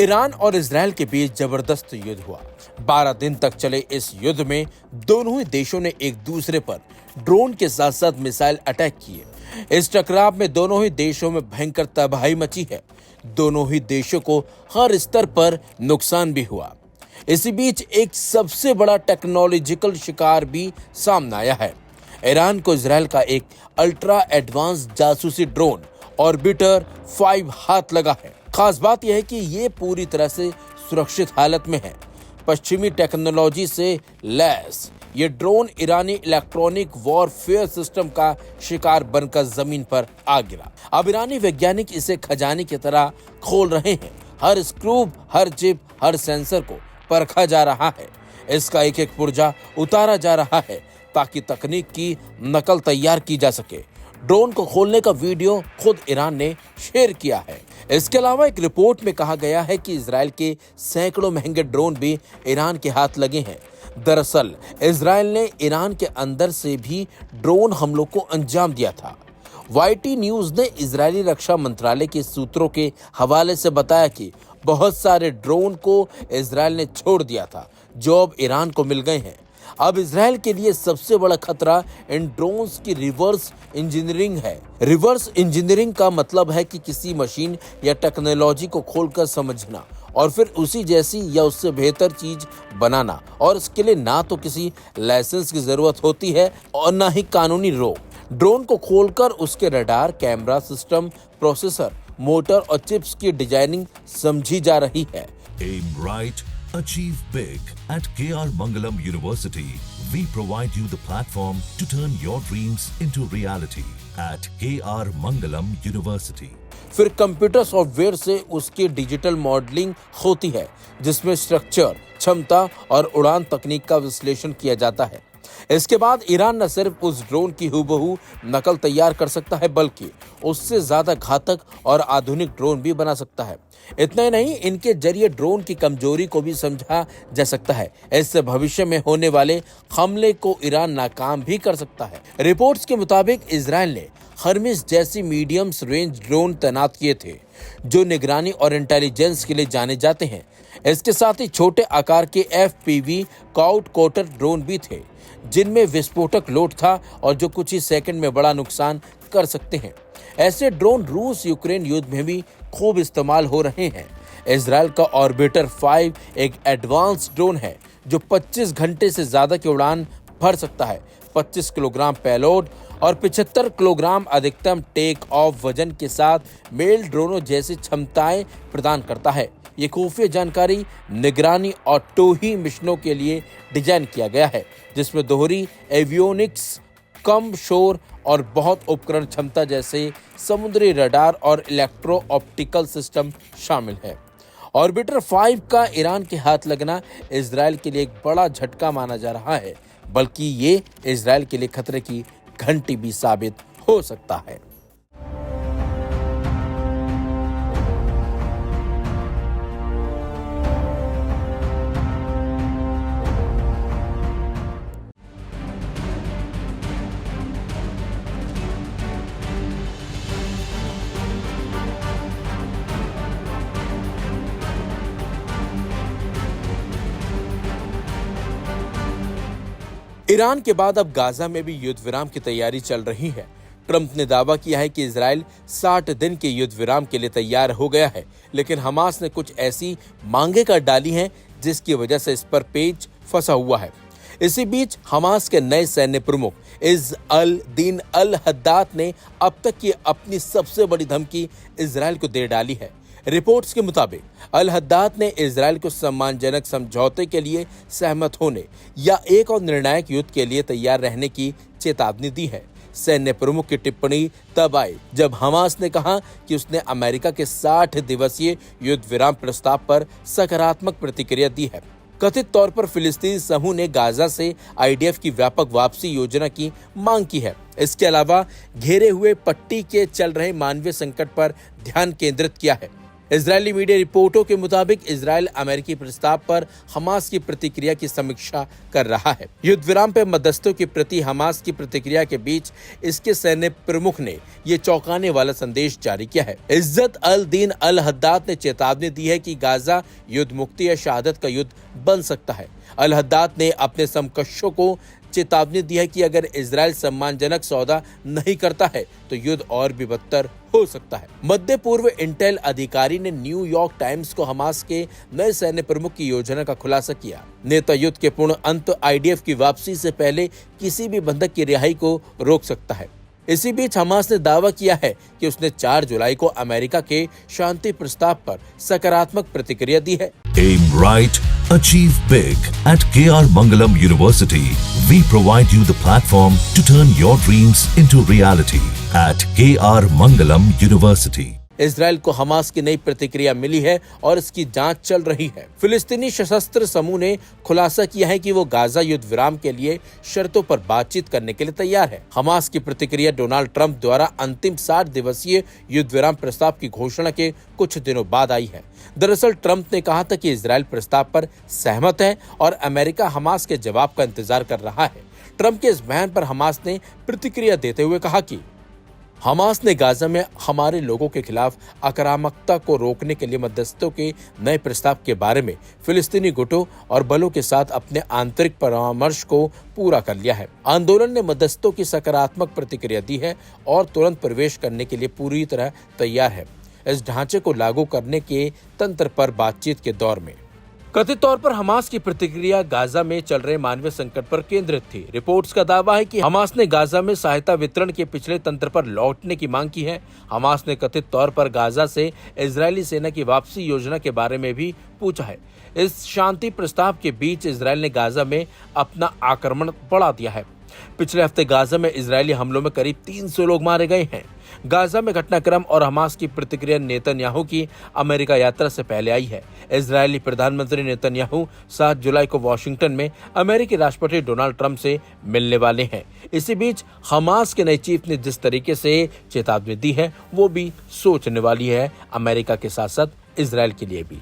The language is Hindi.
ईरान और इजराइल के बीच जबरदस्त युद्ध हुआ। 12 दिन तक चले इस युद्ध में दोनों ही देशों ने एक दूसरे पर ड्रोन के साथ साथ मिसाइल अटैक किए। इस टकराव में दोनों ही देशों में भयंकर तबाही मची है। दोनों ही देशों को हर स्तर पर नुकसान भी हुआ। इसी बीच एक सबसे बड़ा टेक्नोलॉजिकल शिकार भी सामने आया है। ईरान को इजराइल का एक अल्ट्रा एडवांस जासूसी ड्रोन ऑर्बिटर 5 हाथ लगा है। खास बात यह है कि ये पूरी तरह से सुरक्षित हालत में है। पश्चिमी टेक्नोलॉजी से लैस ये ड्रोन ईरानी इलेक्ट्रॉनिक वॉरफेयर सिस्टम का शिकार बनकर जमीन पर आ गिरा। अब ईरानी वैज्ञानिक इसे खजाने की तरह खोल रहे हैं। हर स्क्रू, हर चिप, हर सेंसर को परखा जा रहा है। इसका एक एक पुर्जा उतारा जा रहा है ताकि तकनीक की नकल तैयार की जा सके। ड्रोन को खोलने का वीडियो खुद ईरान ने शेयर किया है। इसके अलावा एक रिपोर्ट में कहा गया है कि इजराइल के सैकड़ों महंगे ड्रोन भी ईरान के हाथ लगे हैं। दरअसल इजराइल ने ईरान के अंदर से भी ड्रोन हमलों को अंजाम दिया था। YT न्यूज ने इजरायली रक्षा मंत्रालय के सूत्रों के हवाले से बताया कि बहुत सारे ड्रोन को इजराइल ने छोड़ दिया था जो अब ईरान को मिल गए हैं। अब इजराइल के लिए सबसे बड़ा खतरा इन ड्रोन्स की रिवर्स इंजीनियरिंग है। रिवर्स इंजीनियरिंग का मतलब है कि किसी मशीन या टेक्नोलॉजी को खोलकर समझना और फिर उसी जैसी या उससे बेहतर चीज बनाना। और इसके लिए ना तो किसी लाइसेंस की जरूरत होती है और ना ही कानूनी रोक। ड्रोन को खोलकर उसके radar, camera system, processor, motor और चिप्स की डिजाइनिंग समझी जा रही है। Aim right, achieve big. At KR Mangalam University, we provide you the platform to turn your dreams into reality. At KR Mangalam University. फिर कंप्यूटर सॉफ्टवेयर से उसकी डिजिटल मॉडलिंग होती है जिसमें स्ट्रक्चर, क्षमता और उड़ान तकनीक का विश्लेषण किया जाता है। इसके बाद ईरान न सिर्फ उस ड्रोन की हूबहू नकल तैयार कर सकता है बल्कि उससे ज्यादा घातक और आधुनिक ड्रोन भी बना सकता है। इतना ही नहीं, इनके जरिए ड्रोन की कमजोरी को भी समझा जा सकता है। इससे भविष्य में होने वाले हमले को ईरान नाकाम भी कर सकता है। रिपोर्ट्स के मुताबिक इजराइल ने हर्मिस जैसी मीडियम रेंज ड्रोन तैनात किए थे जो निगरानी और इंटेलिजेंस के लिए जाने जाते हैं। इसके साथ ही छोटे आकार के FPV क्वाड कोटर ड्रोन भी थे जिनमें विस्फोटक लोड था और जो कुछ ही सेकंड में बड़ा नुकसान कर सकते हैं। ऐसे ड्रोन रूस यूक्रेन युद्ध में भी खूब इस्तेमाल हो रहे हैं। इजराइल का ऑर्बिटर 5 एक एडवांस ड्रोन है जो 25 घंटे से ज्यादा की उड़ान भर सकता है। 25 किलोग्राम पेलोड और 75 किलोग्राम अधिकतम टेक ऑफ वजन के साथ मेल ड्रोनों जैसी क्षमताएं प्रदान करता है। ये खुफिया जानकारी, निगरानी और टोही मिशनों के लिए डिजाइन किया गया है जिसमें दोहरी एवियोनिक्स, कम शोर और बहुत उपकरण क्षमता जैसे समुद्री रडार और इलेक्ट्रो ऑप्टिकल सिस्टम शामिल है। ऑर्बिटर 5 का ईरान के हाथ लगना इजराइल के लिए एक बड़ा झटका माना जा रहा है, बल्कि ये इजराइल के लिए खतरे की घंटी भी साबित हो सकता है। ईरान के बाद अब गाजा में भी युद्ध विराम की तैयारी चल रही है। ट्रंप ने दावा किया है कि इजराइल 60 दिन के युद्ध विराम के लिए तैयार हो गया है, लेकिन हमास ने कुछ ऐसी मांगे कर डाली हैं जिसकी वजह से इस पर पेच फंसा हुआ है। इसी बीच हमास के नए सैन्य प्रमुख is Al Deen Al Haddad ने अब तक की अपनी सबसे बड़ी धमकी इजराइल को दे डाली है। रिपोर्ट्स के मुताबिक अल हद्दाद ने इजराइल को सम्मानजनक समझौते के लिए सहमत होने या एक और निर्णायक युद्ध के लिए तैयार रहने की चेतावनी दी है। सैन्य प्रमुख की टिप्पणी तब आई जब हमास ने कहा कि उसने अमेरिका के 60 दिवसीय युद्ध विराम प्रस्ताव पर सकारात्मक प्रतिक्रिया दी है। कथित तौर पर फिलिस्तीनी समूह ने गाजा से IDF की व्यापक वापसी योजना की मांग की है। इसके अलावा घेरे हुए पट्टी के चल रहे मानवीय संकट पर ध्यान केंद्रित किया है। इजरायली मीडिया रिपोर्टों के मुताबिक इजरायल अमेरिकी प्रस्ताव पर हमास की प्रतिक्रिया की समीक्षा कर रहा है। युद्ध विराम पर मध्यस्थों के प्रति हमास की प्रतिक्रिया के बीच इसके सैन्य प्रमुख ने ये चौंकाने वाला संदेश जारी किया है। इज्जत अल दीन अल हद्दाद ने चेतावनी दी है कि गाजा युद्ध मुक्ति या शहादत का युद्ध बन सकता है। अल हद्दाद ने अपने समकक्षों को चेतावनी दी है कि अगर इजरायल सम्मानजनक सौदा नहीं करता है तो युद्ध और भी बदतर हो सकता है। मध्य पूर्व इंटेल अधिकारी ने न्यूयॉर्क टाइम्स को हमास के नए सैन्य प्रमुख की योजना का खुलासा किया। नेता युद्ध के पूर्ण अंत आईडीएफ की वापसी से पहले किसी भी बंधक की रिहाई को रोक सकता है। इसी बीच हमास ने दावा किया है कि उसने 4 जुलाई को अमेरिका के शांति प्रस्ताव पर सकारात्मक प्रतिक्रिया दी है। Aim right, achieve big. At KR Mangalam University, we provide you the platform to turn your dreams into reality. At KR Mangalam University. Israel को हमास की नई प्रतिक्रिया मिली है और इसकी जांच चल रही है। फिलिस्तीनी सशस्त्र समूह ने खुलासा किया है कि वो गाजा युद्ध विराम के लिए शर्तों पर बातचीत करने के लिए तैयार है। हमास की प्रतिक्रिया डोनाल्ड ट्रंप द्वारा अंतिम 60 दिवसीय युद्ध विराम प्रस्ताव की घोषणा के कुछ दिनों बाद आई है। दरअसल ट्रंप ने कहा था कि इजरायल प्रस्ताव पर सहमत है और अमेरिका हमास के जवाब का इंतजार कर रहा है। ट्रंप के इस बयान पर हमास ने प्रतिक्रिया देते हुए कहा कि हमास ने गाजा में हमारे लोगों के खिलाफ आक्रामकता को रोकने के लिए मध्यस्थों के नए प्रस्ताव के बारे में फिलिस्तीनी गुटों और बलों के साथ अपने आंतरिक परामर्श को पूरा कर लिया है। आंदोलन ने मध्यस्थों की सकारात्मक प्रतिक्रिया दी है और तुरंत प्रवेश करने के लिए पूरी तरह तैयार है। इस ढांचे को लागू करने के तंत्र पर बातचीत के दौर में कथित तौर पर हमास की प्रतिक्रिया गाजा में चल रहे मानवीय संकट पर केंद्रित थी। रिपोर्ट्स का दावा है कि हमास ने गाजा में सहायता वितरण के पिछले तंत्र पर लौटने की मांग की है। हमास ने कथित तौर पर गाजा से इजरायली सेना की वापसी योजना के बारे में भी पूछा है। इस शांति प्रस्ताव के बीच इजरायल ने गाजा में अपना आक्रमण बढ़ा दिया है। पिछले हफ्ते गाजा में इजरायली हमलों में करीब 300 लोग मारे गए हैं। गाजा में घटनाक्रम और हमास की प्रतिक्रिया नेतन्याहू की अमेरिका यात्रा से पहले आई है। इजरायली प्रधानमंत्री नेतन्याहू 7 जुलाई को वॉशिंगटन में अमेरिकी राष्ट्रपति डोनाल्ड ट्रंप से मिलने वाले हैं। इसी बीच हमास के नए चीफ ने जिस तरीके से चेतावनी दी है वो भी सोचने वाली है, अमेरिका के साथ साथ इजरायल के लिए भी।